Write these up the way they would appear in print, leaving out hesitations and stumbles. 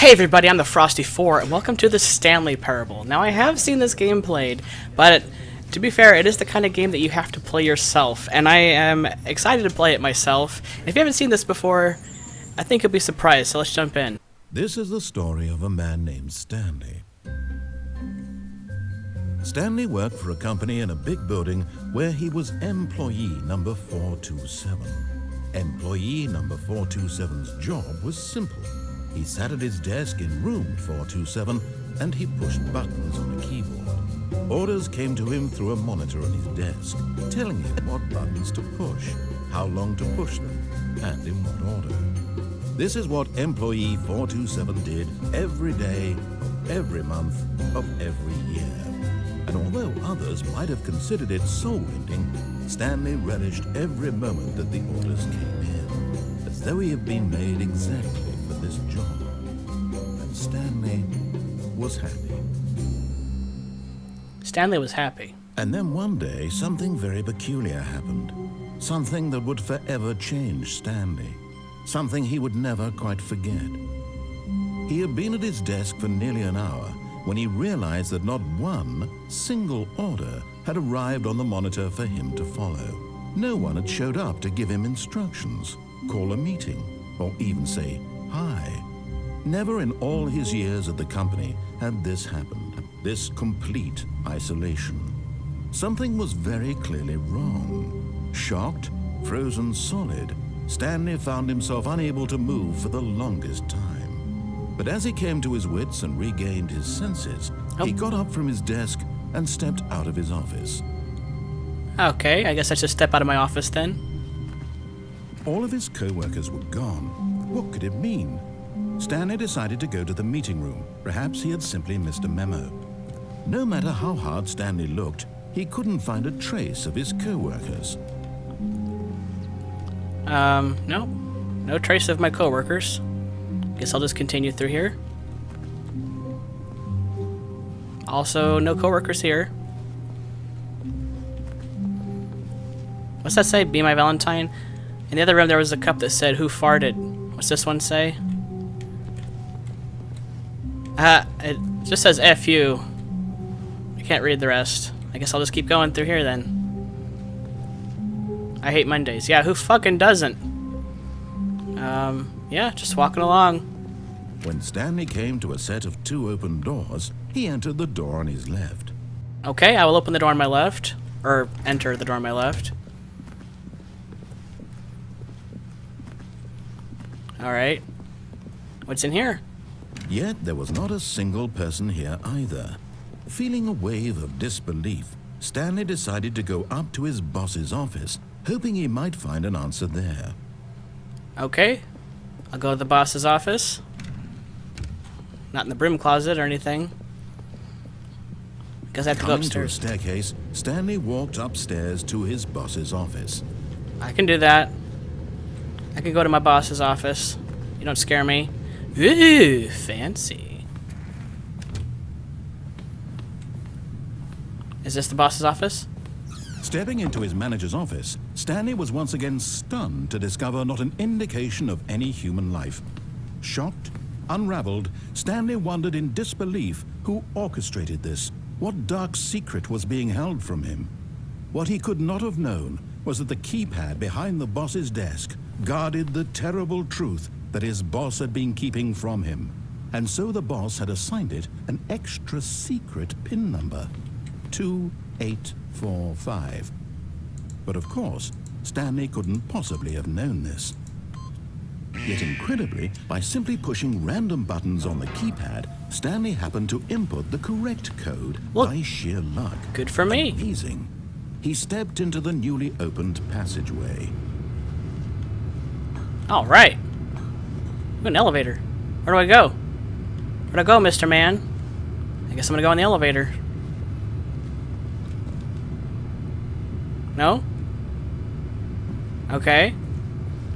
Hey everybody, I'm the Frosty4, and welcome to the Stanley Parable. Now, I have seen this game played, but to be fair, it is the kind of game that you have to play yourself, and I am excited to play it myself. If you haven't seen this before, I think you'll be surprised, so let's jump in. This is the story of a man named Stanley. Stanley worked for a company in a big building where he was employee number 427. Employee number 427's job was simple. He sat at his desk in room 427 and he pushed buttons on a keyboard. Orders came to him through a monitor on his desk, telling him what buttons to push, how long to push them, and in what order. This is what employee 427 did every day of every month of every year. And although others might have considered it soul-rending, Stanley relished every moment that the orders came in, as though he had been made exactly for this job. And Stanley was happy. Stanley was happy. And then one day, something very peculiar happened. Something that would forever change Stanley. Something he would never quite forget. He had been at his desk for nearly an hour when he realized that not one single order had arrived on the monitor for him to follow. No one had showed up to give him instructions, call a meeting, or even say hi. Never in all his years at the company had this happened, this complete isolation. Something was very clearly wrong. Shocked, frozen solid, Stanley found himself unable to move for the longest time. But as he came to his wits and regained his senses, he got up from his desk and stepped out of his office. Okay, I guess I should step out of my office then. All of his co-workers were gone. What could it mean? Stanley decided to go to the meeting room. Perhaps he had simply missed a memo. No matter how hard Stanley looked, he couldn't find a trace of his co-workers. No. No trace of my co-workers. Guess I'll just continue through here. Also, no co-workers here. What's that say? Be my Valentine? In the other room there was a cup that said, who farted? What's this one say? It just says F you. I can't read the rest. I guess I'll just keep going through here then. I hate Mondays. Yeah, who fucking doesn't? Yeah, just walking along. When Stanley came to a set of two open doors, he entered the door on his left. Okay, I will open the door on my left. Or enter the door on my left. Alright. What's in here? Yet there was not a single person here either. Feeling a wave of disbelief, Stanley decided to go up to his boss's office, hoping he might find an answer there. Okay. I'll go to the boss's office. Not in the broom closet or anything. Because I have to go upstairs. Coming to a staircase, Stanley walked upstairs to his boss's office. I can do that. I can go to my boss's office. You don't scare me. Ooh, fancy. Is this the boss's office? Stepping into his manager's office, Stanley was once again stunned to discover not an indication of any human life. Shocked, unraveled, Stanley wondered in disbelief who orchestrated this, what dark secret was being held from him. What he could not have known was that the keypad behind the boss's desk guarded the terrible truth that his boss had been keeping from him. And so the boss had assigned it an extra secret PIN number, 2845. But of course, Stanley couldn't possibly have known this. Yet incredibly, by simply pushing random buttons on the keypad, Stanley happened to input the correct code by sheer luck. Good for me. Amazing. He stepped into the newly opened passageway. All right. Ooh, an elevator. Where do I go? Where'd I go, Mr. Man? I guess I'm gonna go in the elevator. No? Okay.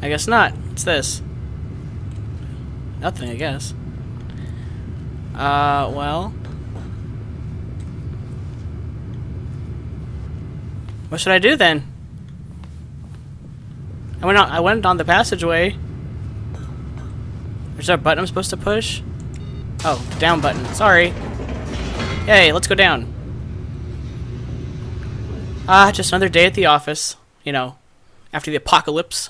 I guess not. What's this? Nothing, I guess. Well. What should I do then? I went on the passageway. Is there a button I'm supposed to push? Oh, down button. Sorry. Hey, let's go down. Just another day at the office. You know, after the apocalypse.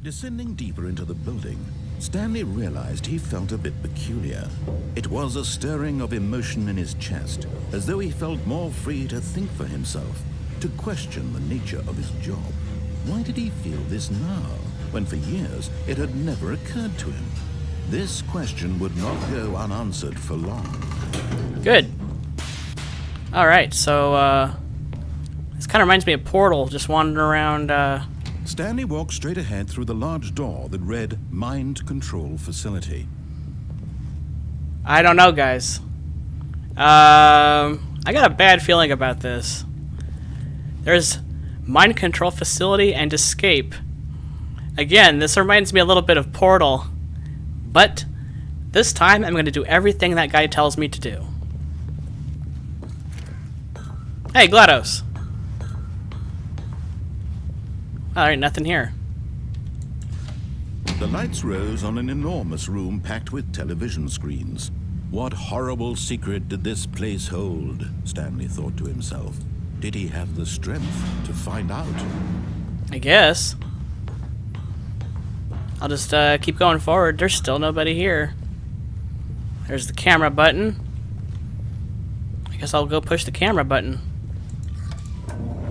Descending deeper into the building, Stanley realized he felt a bit peculiar. It was a stirring of emotion in his chest, as though he felt more free to think for himself, to question the nature of his job. Why did he feel this now, when for years it had never occurred to him? This question would not go unanswered for long. Good. Alright, so, this kind of reminds me of Portal, just wandering around, Stanley walked straight ahead through the large door that read Mind Control Facility. I don't know, guys. I got a bad feeling about this. There's Mind Control Facility and Escape. Again, this reminds me a little bit of Portal. But this time, I'm going to do everything that guy tells me to do. Hey, GLaDOS. Alright, nothing here. The lights rose on an enormous room packed with television screens. What horrible secret did this place hold? Stanley thought to himself. Did he have the strength to find out? I guess. I'll just keep going forward. There's still nobody here. There's the camera button. I guess I'll go push the camera button.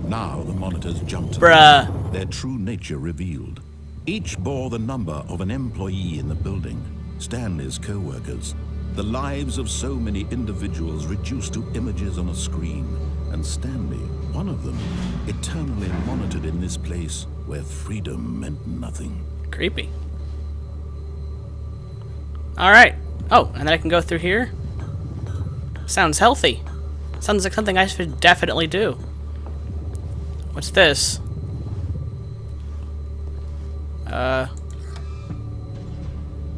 Now the monitors jumped. Bruh. Their true nature revealed. Each bore the number of an employee in the building, Stanley's co-workers. The lives of so many individuals reduced to images on a screen, and Stanley, one of them, eternally monitored in this place where freedom meant nothing. Creepy. Alright. Oh, and then I can go through here? Sounds healthy. Sounds like something I should definitely do. What's this?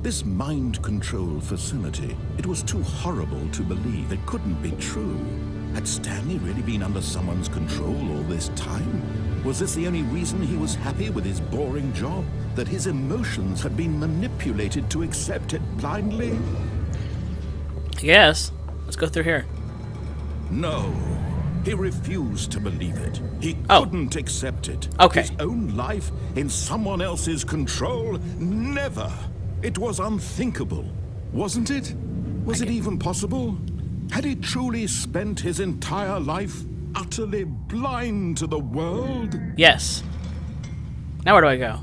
This mind control facility, it was too horrible to believe. It couldn't be true. Had Stanley really been under someone's control all this time? Was this the only reason he was happy with his boring job? That his emotions had been manipulated to accept it blindly? Yes. Let's go through here. No. He refused to believe it. He couldn't accept it. Okay. His own life in someone else's control? Never. It was unthinkable, wasn't it? Was it even possible? Had he truly spent his entire life utterly blind to the world? Yes. Now where do I go?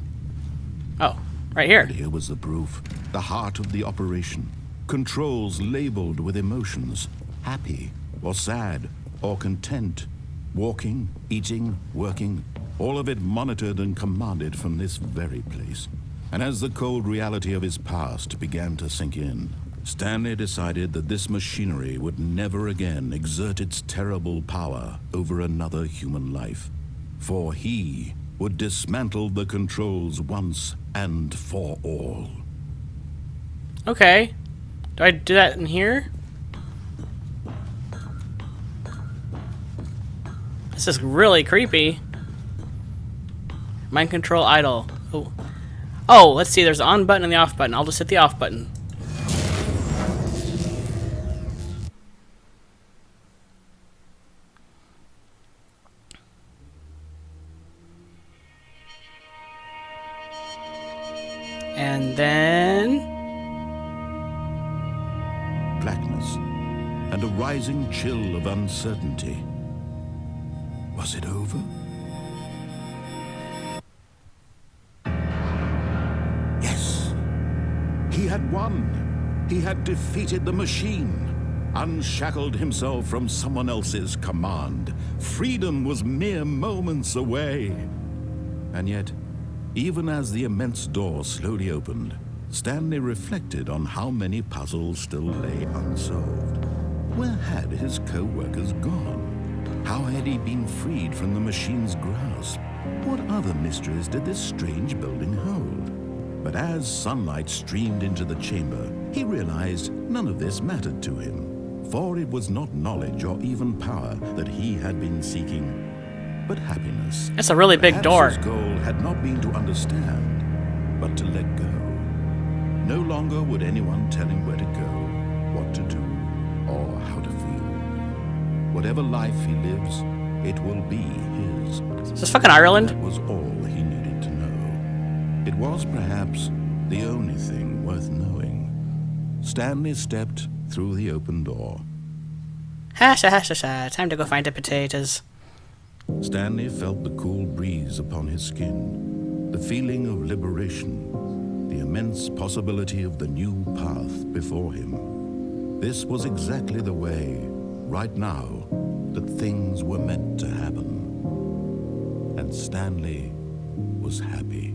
Oh, right here. And here was the proof. The heart of the operation. Controls labeled with emotions. Happy or sad or content. Walking, eating, working. All of it monitored and commanded from this very place. And as the cold reality of his past began to sink in, Stanley decided that this machinery would never again exert its terrible power over another human life. For he would dismantle the controls once and for all. Okay. Do I do that in here? This is really creepy. Mind control idle. Oh. Oh, let's see, there's the on button and the off button. I'll just hit the off button. And then... Blackness and a rising chill of uncertainty. Was it over? Yes. He had won. He had defeated the machine, unshackled himself from someone else's command. Freedom was mere moments away. And yet, even as the immense door slowly opened, Stanley reflected on how many puzzles still lay unsolved. Where had his co-workers gone? How had he been freed from the machine's grasp? What other mysteries did this strange building hold? But as sunlight streamed into the chamber, he realized none of this mattered to him, for it was not knowledge or even power that he had been seeking, but happiness. That's a really big door. His goal had not been to understand, but to let go. No longer would anyone tell him where to go. whatever life he lives, it will be his. Is this fucking Ireland? That was all he needed to know. It was perhaps the only thing worth knowing. Stanley stepped through the open door. Hasha, hasha, hasha. Time to go find the potatoes. Stanley felt the cool breeze upon his skin, the feeling of liberation, the immense possibility of the new path before him. This was exactly the way, right now, that things were meant to happen. And Stanley was happy.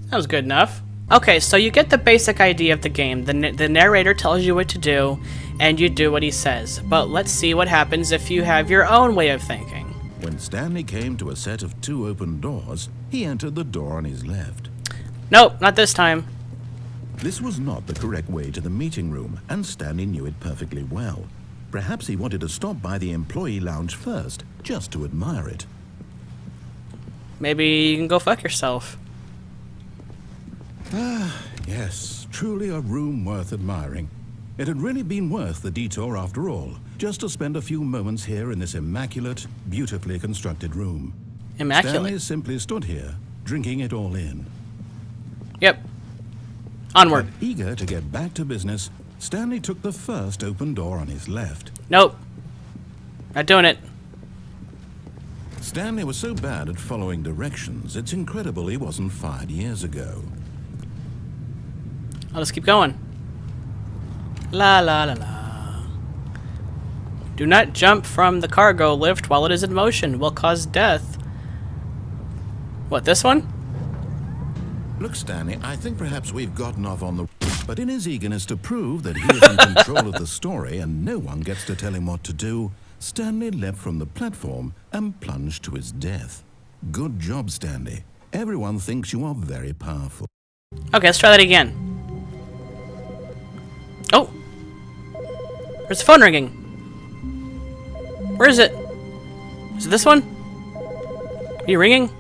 That was good enough. Okay, so you get the basic idea of the game. The narrator tells you what to do, and you do what he says. But let's see what happens if you have your own way of thinking. When Stanley came to a set of 2 open doors, he entered the door on his left. Nope, not this time. This was not the correct way to the meeting room, and Stanley knew it perfectly well. Perhaps he wanted to stop by the employee lounge first, just to admire it. Maybe you can go fuck yourself. Yes, truly a room worth admiring. It had really been worth the detour after all, just to spend a few moments here in this immaculate, beautifully constructed room. Immaculate. Stanley simply stood here, drinking it all in. Yep. Onward. But eager to get back to business, Stanley took the first open door on his left. Nope. Not doing it. Stanley was so bad at following directions, it's incredible he wasn't fired years ago. I'll just keep going. La la la la. Do not jump from the cargo lift while it is in motion. Will cause death. What, this one? Look, Stanley, I think perhaps we've gotten off on the... But in his eagerness to prove that he is in control of the story and no one gets to tell him what to do, Stanley leapt from the platform and plunged to his death. Good job, Stanley. Everyone thinks you are very powerful. Okay, let's try that again. Oh! Where's the phone ringing? Where is it? Is it this one? Are you ringing?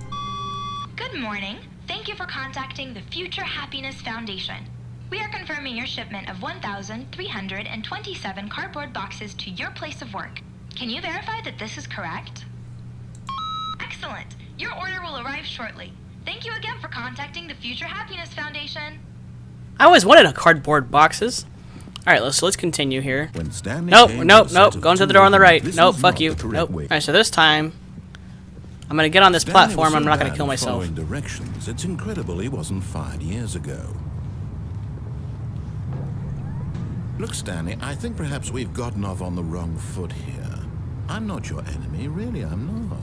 Good morning. Thank you for contacting the Future Happiness Foundation. We are confirming your shipment of 1,327 cardboard boxes to your place of work. Can you verify that this is correct? Excellent. Your order will arrive shortly. Thank you again for contacting the Future Happiness Foundation. I always wanted a cardboard boxes. Alright, let's continue here. When Stanley Nope, came nope, to the nope. set of Going to the 2 door on the right. this Nope, was fuck not you. the correct Nope. way. Alright, so this time, I'm gonna get on this Stanley was platform. so I'm not gonna bad kill at myself. following directions, it's incredible he wasn't fired years ago. Look, Stanley, I think perhaps we've gotten off on the wrong foot here. I'm not your enemy, really, I'm not.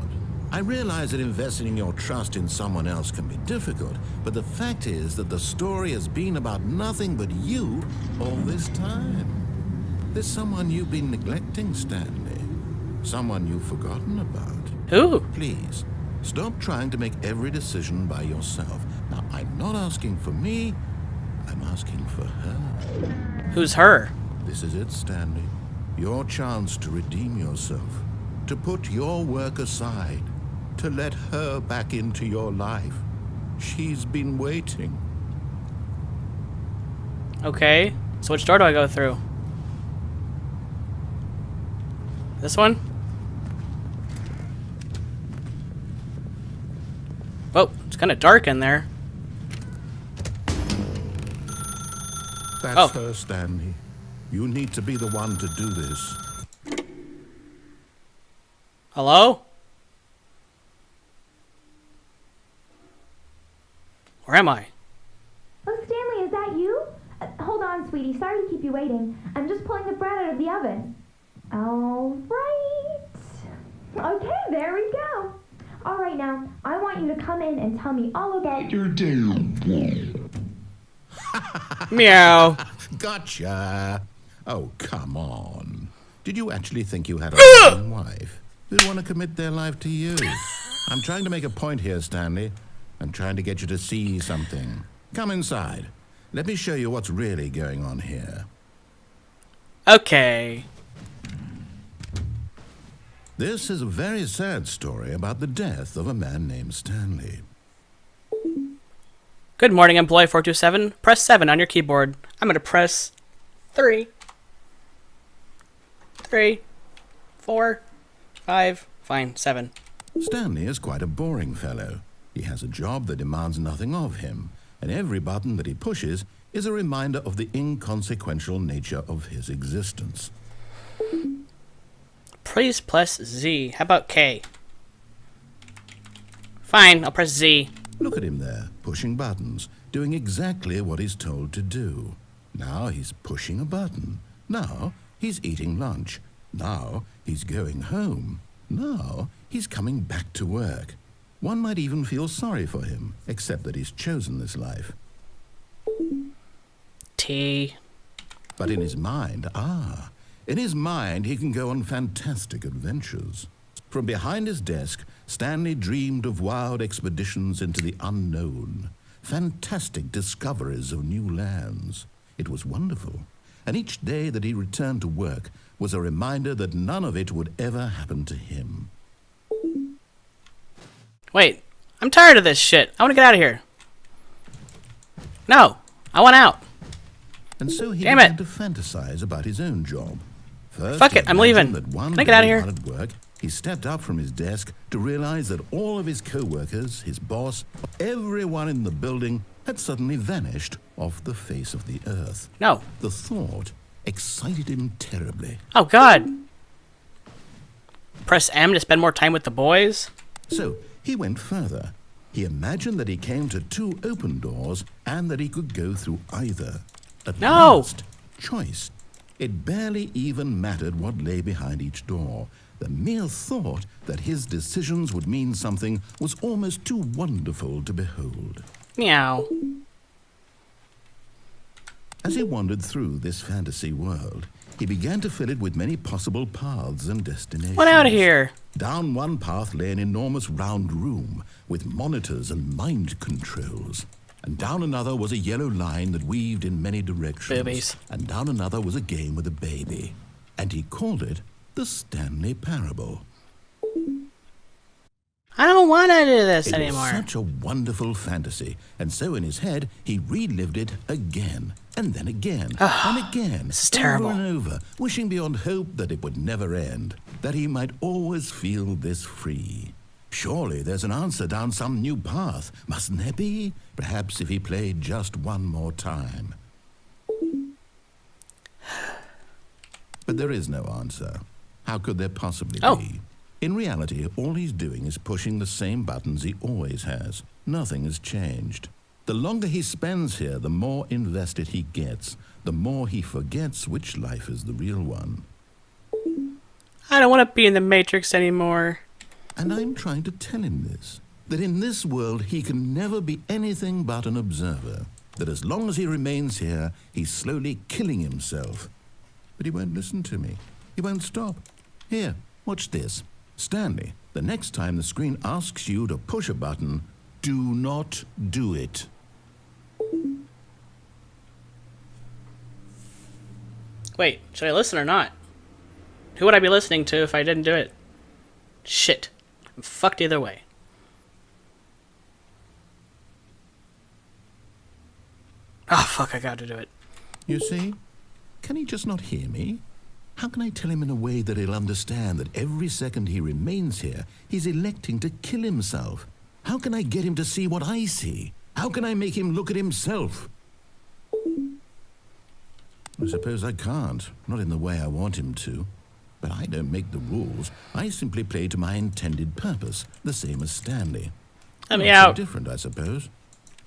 I realize that investing your trust in someone else can be difficult, but the fact is that the story has been about nothing but you all this time. There's someone you've been neglecting, Stanley. Someone you've forgotten about. Who? Please, stop trying to make every decision by yourself. Now, I'm not asking for me, I'm asking for her. Who's her? This is it, Stanley. Your chance to redeem yourself, to put your work aside, to let her back into your life. She's been waiting. Okay. So which door do I go through? This one? Whoa, it's kind of dark in there. That's Oh. her, Stanley. You need to be the one to do this. Hello? Where am I? Oh, Stanley, is that you? Hold on, sweetie. Sorry to keep you waiting. I'm just pulling the bread out of the oven. All right. Okay, there we go. All right, now, I want you to come in and tell me all about your day. Meow. Gotcha. Oh, come on. Did you actually think you had a loving wife who'd want to commit their life to you? I'm trying to make a point here, Stanley. I'm trying to get you to see something. Come inside. Let me show you what's really going on here. Okay. This is a very sad story about the death of a man named Stanley. Good morning, employee 427. Press 7 on your keyboard. I'm going to press 3. 3. 4, 5, fine, 7. Stanley is quite a boring fellow. He has a job that demands nothing of him, and every button that he pushes is a reminder of the inconsequential nature of his existence. Please press Z. How about K? Fine, I'll press Z. Look at him there, pushing buttons, doing exactly what he's told to do. Now he's pushing a button. Now he's eating lunch. Now he's going home. Now he's coming back to work. One might even feel sorry for him, except that he's chosen this life. T. But in his mind, he can go on fantastic adventures. From behind his desk, Stanley dreamed of wild expeditions into the unknown, fantastic discoveries of new lands. It was wonderful, and each day that he returned to work was a reminder that none of it would ever happen to him. Wait, I'm tired of this shit. I want to get out of here. No, I want out. And so he Damn began it. to fantasize about his own job. First, Fuck he it, I'm imagined leaving. that one Can I get out of day here? while at work, he stepped up from his desk to realize that all of his co-workers, his boss, everyone in the building had suddenly vanished off the face of the earth. No. The thought excited him terribly. Oh, God. Press M to spend more time with the boys? So he went further. He imagined that he came to 2 open doors and that he could go through either. At No. last, choice. It barely even mattered what lay behind each door. The mere thought that his decisions would mean something was almost too wonderful to behold. Meow. As he wandered through this fantasy world, he began to fill it with many possible paths and destinations. What out of here? Down one path lay an enormous round room with monitors and mind controls. And down another was a yellow line that weaved in many directions. Boobies. And down another was a game with a baby. And he called it the Stanley Parable. I don't want to do this It was anymore. such a wonderful fantasy, and so in his head he relived it again, and then again, and again, This is terrible. over and over, wishing beyond hope that it would never end, that he might always feel this free. Surely there's an answer down some new path, mustn't there be? Perhaps if he played just one more time. But there is no answer. How could there possibly be? In reality, all he's doing is pushing the same buttons he always has. Nothing has changed. The longer he spends here, the more invested he gets, the more he forgets which life is the real one. I don't want to be in the Matrix anymore. And I'm trying to tell him this, that in this world he can never be anything but an observer, that as long as he remains here, he's slowly killing himself. But he won't listen to me. He won't stop. Here, watch this. Stanley, the next time the screen asks you to push a button, do not do it. Wait, should I listen or not? Who would I be listening to if I didn't do it? Shit. I'm fucked either way. Oh, fuck, I gotta do it. You see? Can he just not hear me? How can I tell him in a way that he'll understand that every second he remains here, he's electing to kill himself? How can I get him to see what I see? How can I make him look at himself? I suppose I can't, not in the way I want him to. But I don't make the rules. I simply play to my intended purpose, the same as Stanley. Let me Not so out. different, I suppose.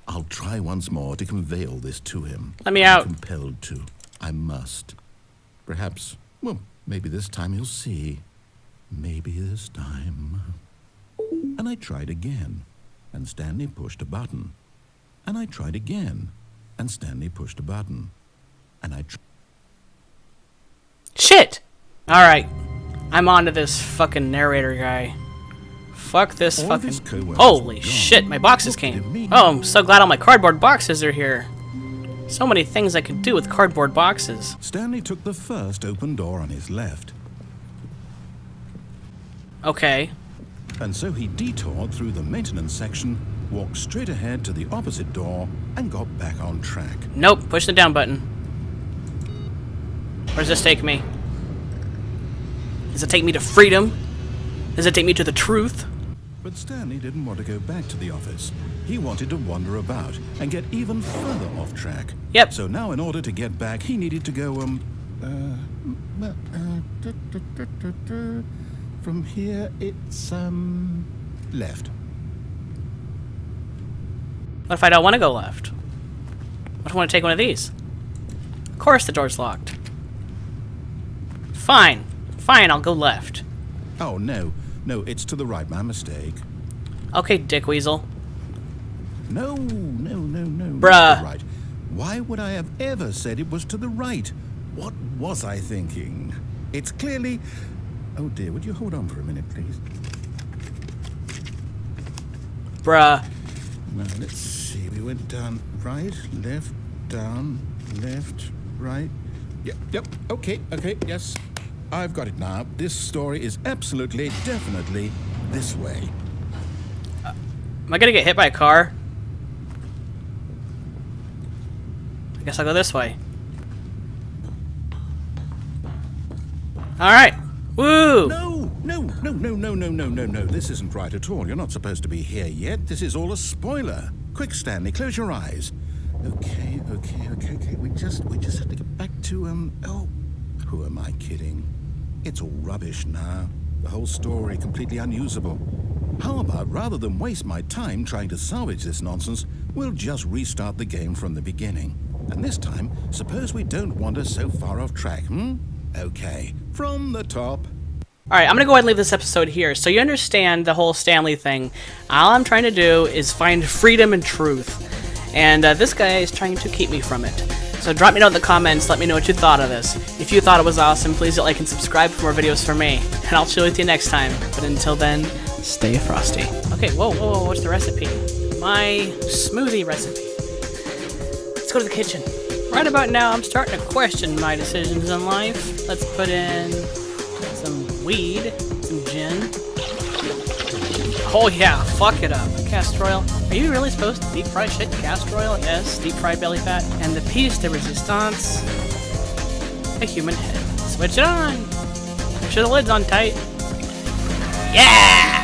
I'll try once more to convey all this to him. Let me I'm out. compelled to. I must. Perhaps, well, maybe this time he'll see. Maybe this time. And I tried again, and Stanley pushed a button. And I tried again, and Stanley pushed a button. And I Shit! Alright. I'm on to this fucking narrator guy. Fuck this All fucking... his coworkers Holy were gone. shit, my boxes Looked at came. me. Oh, I'm so glad all my cardboard boxes are here. So many things I could do with cardboard boxes. Stanley took the first open door on his left. Okay. And so he detoured through the maintenance section, walked straight ahead to the opposite door, and got back on track. Nope, push the down button. Where does this take me? Does it take me to freedom? Does it take me to the truth? But Stanley didn't want to go back to the office. He wanted to wander about and get even further off track. Yep. So now in order to get back, he needed to go, from here, it's, left. What if I don't want to go left? What if I want to take one of these? Of course the door's locked. Fine. Fine, I'll go left. Oh, no. No, it's to the right. My mistake. Okay, Dick Weasel. No. Bruh. It's to the right. Why would I have ever said it was to the right? What was I thinking? It's clearly... Oh, dear. Would you hold on for a minute, please? Bruh. Well, let's see. We went down right, left, down, left, right. Yep. Okay, yes. I've got it now. This story is absolutely, definitely this way. Am I gonna get hit by a car? I guess I'll go this way. Alright. Woo! No. This isn't right at all. You're not supposed to be here yet. This is all a spoiler. Quick, Stanley, close your eyes. Okay. We just have to get back to, oh, who am I kidding? It's all rubbish now. The whole story completely unusable. How about, rather than waste my time trying to salvage this nonsense, we'll just restart the game from the beginning. And this time, suppose we don't wander so far off track, Okay, from the top. Alright, I'm gonna go ahead and leave this episode here. So you understand the whole Stanley thing. All I'm trying to do is find freedom and truth. And this guy is trying to keep me from it. So drop me a note in the comments, let me know what you thought of this. If you thought it was awesome, please hit like and subscribe for more videos from me. And I'll chill with you next time. But until then, stay frosty. Okay, whoa, what's the recipe? My smoothie recipe. Let's go to the kitchen. Right about now, I'm starting to question my decisions in life. Let's put in some weed, some gin. Oh yeah, fuck it up. Castor oil. Are you really supposed to deep fry shit in castor oil? Yes, deep fried belly fat. And the piece de resistance, a human head. Switch it on. Make sure the lid's on tight. Yeah!